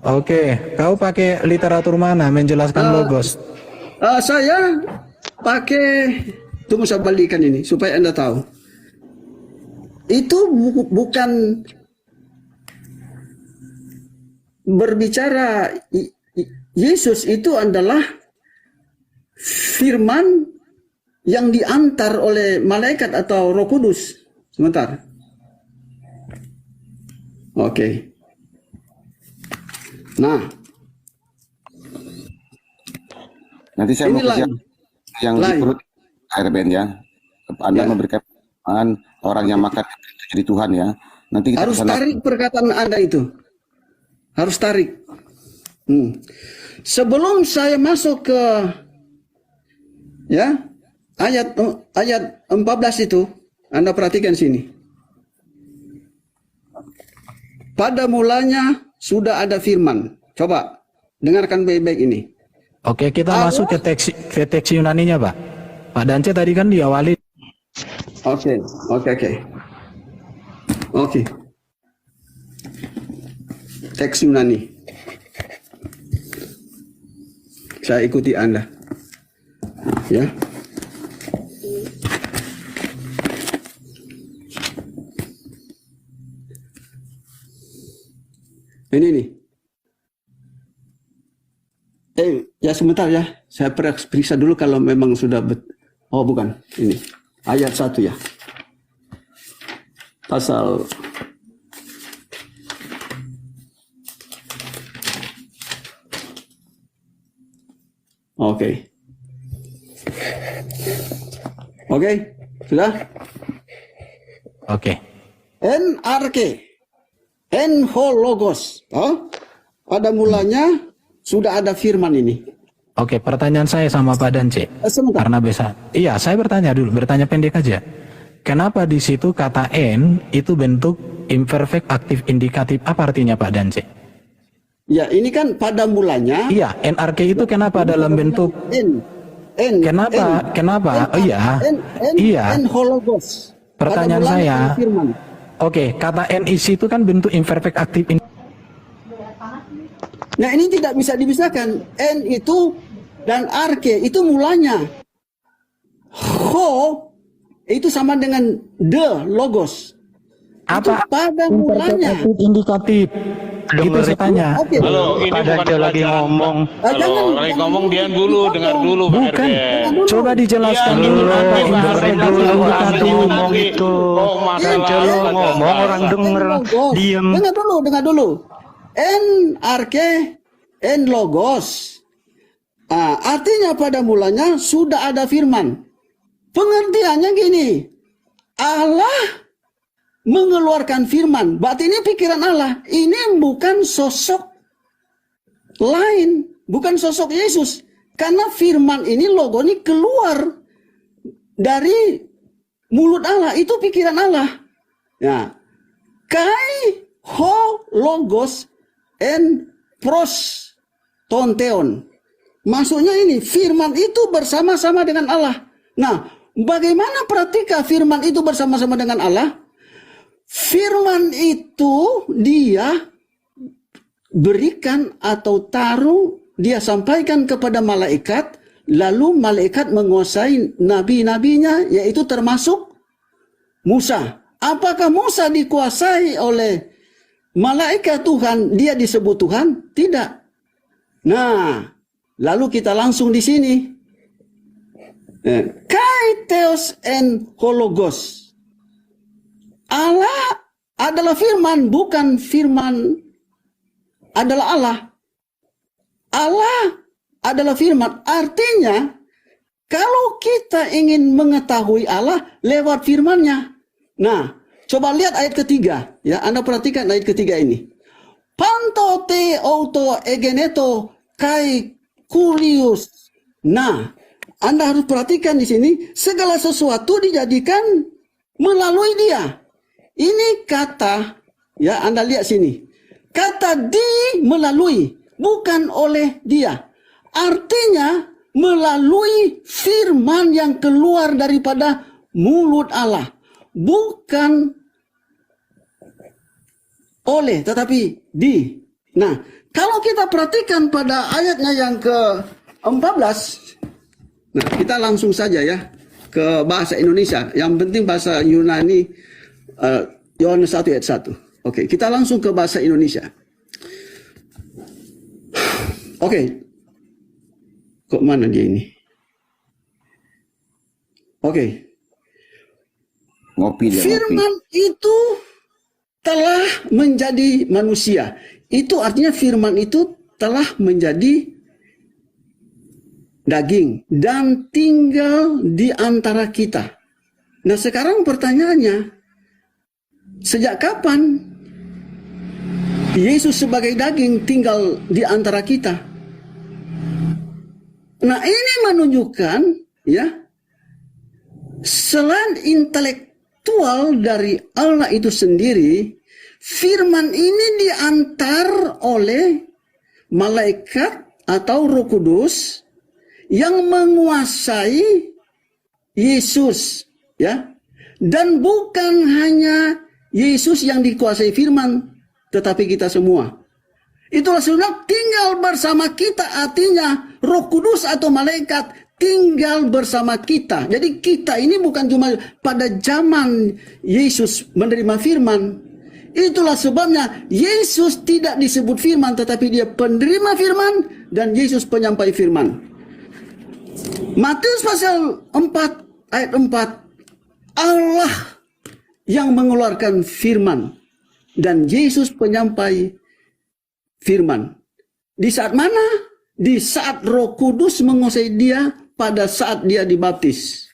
Oke, kau pakai literatur mana menjelaskan logos? Saya pakai, tunggu saya balikan ini supaya Anda tahu. Itu bukan berbicara Yesus itu adalah firman yang diantar oleh malaikat atau Roh Kudus. Sebentar. Oke. Nah, nanti saya ini mau kerja yang di perut RBN ya. Anda memberikan orang yang makan itu jadi Tuhan ya. Nanti kita harus tarik perkataan Anda itu. Harus tarik. Sebelum saya masuk ke ya ayat 14 itu, Anda perhatikan sini. Pada mulanya sudah ada firman. Coba dengarkan baik-baik ini. Oke, kita masuk ke teks Yunaninya, Pak. Pak Dance tadi kan diawali. Oke. Teks Yunani. Saya ikuti Anda. Ya. Ini nih. Ya sebentar ya. Saya periksa dulu kalau memang sudah oh bukan. Ini. Ayat 1 ya. Pasal Oke, sudah? Oke. En arke, en hologos. Pada mulanya sudah ada firman ini. Oke, pertanyaan saya sama Pak Dance. Sebentar. Karena bisa. Iya, saya bertanya pendek aja. Kenapa di situ kata en itu bentuk imperfect aktif indikatif? Apa artinya Pak Dance? Ya, ini kan pada mulanya. Iya, NRK itu kenapa dalam bentuk kenapa? Iya. En hologos. Pertanyaan saya. Oke, kata en isi itu kan bentuk imperfect aktif. Nah, ini tidak bisa dipisahkan. En itu dan arke itu mulanya. Ho itu sama dengan the logos. Apa? Itu pada mulanya. Indikatif. Itu saya tanya. Halo, ini bukan lagi ngomong. Lagi ngomong dia dulu, dengar dulu. Bukan. Coba dijelaskan dulu apa indikatif ngomong itu. Ngomong orang denger, diem. Dengar dulu. En arke, en logos. Artinya pada mulanya sudah ada firman. Pengertiannya gini. Allah mengeluarkan firman. Berarti ini pikiran Allah. Ini bukan sosok lain. Bukan sosok Yesus. Karena firman ini logo ini keluar dari mulut Allah. Itu pikiran Allah. Ya. Kai ho logos en pros tonteon. Maksudnya ini. Firman itu bersama-sama dengan Allah. Nah, bagaimana praktika firman itu bersama-sama dengan Allah? Firman itu dia berikan atau taruh, dia sampaikan kepada malaikat, lalu malaikat menguasai nabi-nabinya, yaitu termasuk Musa. Apakah Musa dikuasai oleh malaikat Tuhan, dia disebut Tuhan? Tidak. Nah, lalu kita langsung di sini. Kai theos en hologos. Allah adalah firman, bukan firman adalah Allah. Allah adalah firman. Artinya, kalau kita ingin mengetahui Allah lewat firman-Nya. Nah, coba lihat ayat ketiga. Ya, Anda perhatikan ayat ketiga ini. Panto te auto egeneto kai kulius. Nah, Anda harus perhatikan di sini. Segala sesuatu dijadikan melalui dia. Ini kata, ya Anda lihat sini. Kata di melalui, bukan oleh dia. Artinya melalui firman yang keluar daripada mulut Allah. Bukan oleh, tetapi di. Nah, kalau kita perhatikan pada ayatnya yang ke-14, nah kita langsung saja ya ke bahasa Indonesia. Yang penting bahasa Yunani, Yohanes 1 ayat 1. Oke, kita langsung ke bahasa Indonesia. Oke, kok mana dia ini? Oke. Ngopi dia. Firman itu telah menjadi manusia. Itu artinya firman itu telah menjadi daging dan tinggal di antara kita. Nah, sekarang pertanyaannya, sejak kapan Yesus sebagai daging tinggal di antara kita? Nah, ini menunjukkan ya, selain intelektual dari Allah itu sendiri, firman ini diantar oleh malaikat atau Roh Kudus yang menguasai Yesus, ya. Dan bukan hanya Yesus yang dikuasai firman, tetapi kita semua. Itulah sebabnya tinggal bersama kita, artinya Roh Kudus atau malaikat tinggal bersama kita. Jadi kita ini bukan cuma pada zaman Yesus menerima firman. Itulah sebabnya Yesus tidak disebut firman, tetapi dia penerima firman dan Yesus penyampai firman. Matius pasal 4 ayat 4, Allah yang mengeluarkan firman dan Yesus penyampai firman. Di saat mana? Di saat Roh Kudus menguasai dia pada saat dia dibaptis.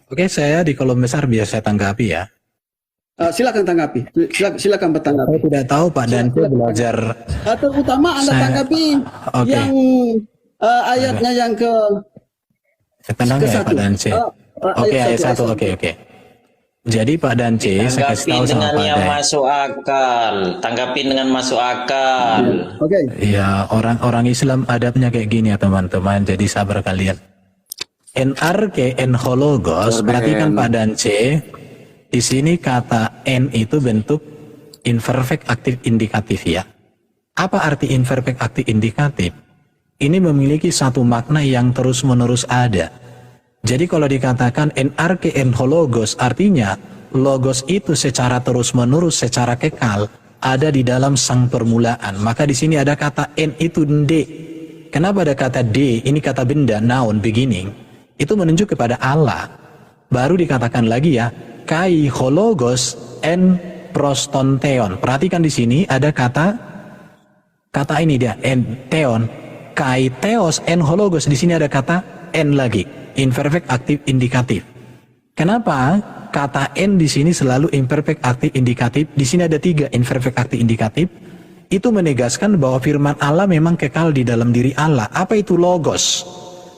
Oke, saya di kolom besar biar saya tanggapi ya. Silakan tanggapi. Silakan bertanggapi. Saya tidak tahu Pak Dante belajar. Terutama Anda tanggapi yang ayatnya yang ke tenang ya Pak Dante. Oke, ayat 1. Oke. Jadi Pak Dance, saya kasih tahu sama Pak yang masuk akal, tanggapin dengan masuk akal. Oke. Ya, orang Islam adabnya kayak gini ya teman-teman. Jadi sabar kalian. NRK enhologos, perhatikan Pak Dance. Di sini kata N itu bentuk imperfect aktif indikatif ya. Apa arti imperfect aktif indikatif? Ini memiliki satu makna yang terus-menerus ada. Jadi kalau dikatakan NRK enhologos, artinya logos itu secara terus-menerus, secara kekal ada di dalam sang permulaan. Maka di sini ada kata N itu D. Kenapa ada kata D? Ini kata benda, noun, beginning. Itu menunjuk kepada Allah. Baru dikatakan lagi ya, kai hologos en prostonteon. Perhatikan di sini ada kata ini dia, en theon. Kai theos en hologos, di sini ada kata en lagi. Imperfect aktif indikatif. Kenapa kata N di sini selalu imperfect aktif indikatif? Di sini ada 3 imperfect aktif indikatif. Itu menegaskan bahwa firman Allah memang kekal di dalam diri Allah. Apa itu logos?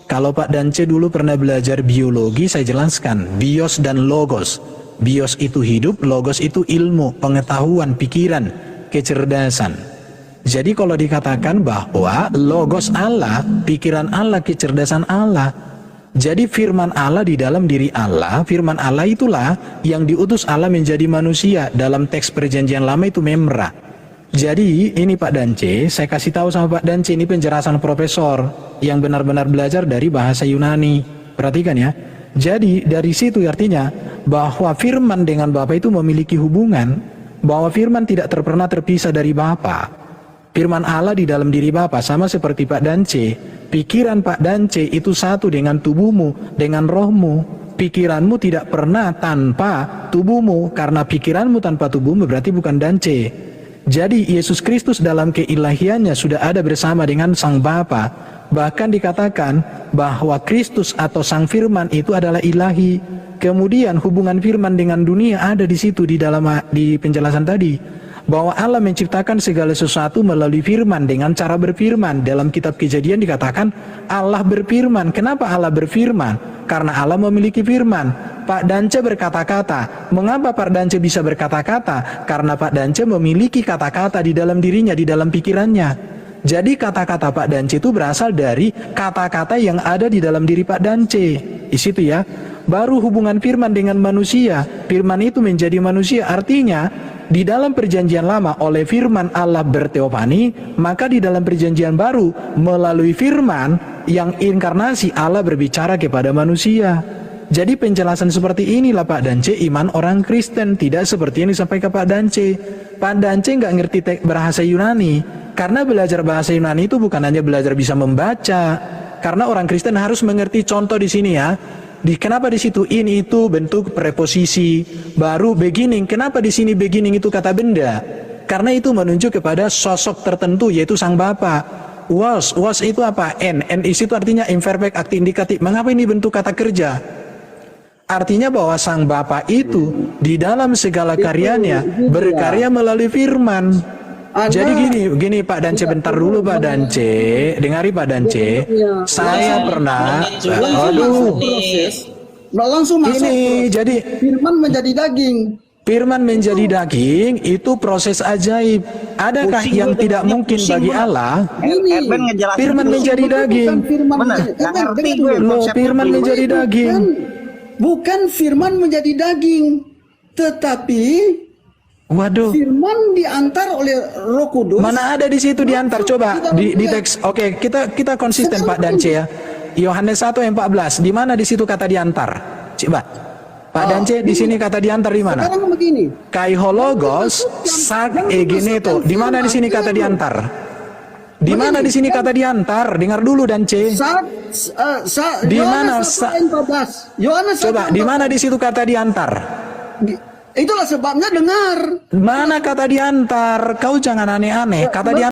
Kalau Pak Dance dulu pernah belajar biologi, saya jelaskan bios dan logos. Bios itu hidup, logos itu ilmu, pengetahuan, pikiran, kecerdasan. Jadi kalau dikatakan bahwa logos Allah, pikiran Allah, kecerdasan Allah, jadi firman Allah di dalam diri Allah, firman Allah itulah yang diutus Allah menjadi manusia. Dalam teks perjanjian lama itu memra. Jadi ini Pak Dance, saya kasih tahu sama Pak Dance, ini penjelasan profesor yang benar-benar belajar dari bahasa Yunani. Perhatikan ya. Jadi dari situ artinya bahwa firman dengan Bapa itu memiliki hubungan, bahwa firman tidak pernah terpisah dari Bapa. Firman Allah di dalam diri Bapa sama seperti Pak Dance. Pikiran Pak Dance itu satu dengan tubuhmu, dengan rohmu. Pikiranmu tidak pernah tanpa tubuhmu, karena pikiranmu tanpa tubuhmu berarti bukan Dance. Jadi Yesus Kristus dalam keilahiannya sudah ada bersama dengan Sang Bapa. Bahkan dikatakan bahwa Kristus atau Sang Firman itu adalah ilahi. Kemudian hubungan firman dengan dunia ada di situ di penjelasan tadi. Bahwa Allah menciptakan segala sesuatu melalui firman dengan cara berfirman. Dalam kitab Kejadian dikatakan Allah berfirman. Kenapa Allah berfirman? Karena Allah memiliki firman. Pak Dance berkata-kata. Mengapa Pak Dance bisa berkata-kata? Karena Pak Dance memiliki kata-kata di dalam dirinya, di dalam pikirannya. Jadi kata-kata Pak Dance itu berasal dari kata-kata yang ada di dalam diri Pak Dance. Di situ ya. baru hubungan firman dengan manusia. Firman itu menjadi manusia, artinya di dalam perjanjian lama oleh firman Allah berteofani, maka di dalam perjanjian baru melalui firman yang inkarnasi Allah berbicara kepada manusia. Jadi penjelasan seperti inilah Pak Dance iman orang Kristen, tidak seperti yang disampaikan Pak Dance. Pak Dance nggak ngerti bahasa Yunani, karena belajar bahasa Yunani itu bukan hanya belajar bisa membaca, karena orang Kristen harus mengerti contoh di sini ya. Kenapa di situ in itu bentuk preposisi, baru beginning. Kenapa di sini beginning itu kata benda? Karena itu menunjuk kepada sosok tertentu yaitu sang Bapa. Was itu apa? N is itu artinya imperfect aktif indikatif. Mengapa ini bentuk kata kerja? Artinya bahwa sang Bapa itu di dalam segala karyanya berkarya melalui firman. Jadi gini Pak Dance, bentar dulu Pak Dance, dengari Pak Dance. Saya pernah, langsung masuk. Ini jadi firman menjadi daging. Firman menjadi daging itu proses ajaib. Adakah yang tidak mungkin bagi Allah? Firman menjadi daging. Firman menjadi daging. Bukan firman menjadi daging, tetapi firman diantar oleh Roh Kudus. Mana ada di situ diantar? Coba di teks. Oke, kita konsisten Pak Dance ya. Yohanes 1:14. Di mana di situ kata diantar? Coba. Pak Dance di sini kata diantar di mana? Sekarang begini. Kai hologos sak egeneto. Di mana di sini kata diantar? Di mana di sini kata diantar? Dengar dulu Dance. Di mana? Coba di mana di situ kata diantar? Itulah sebabnya dengar. Mana kata diantar? Kau jangan aneh-aneh. Kata diantar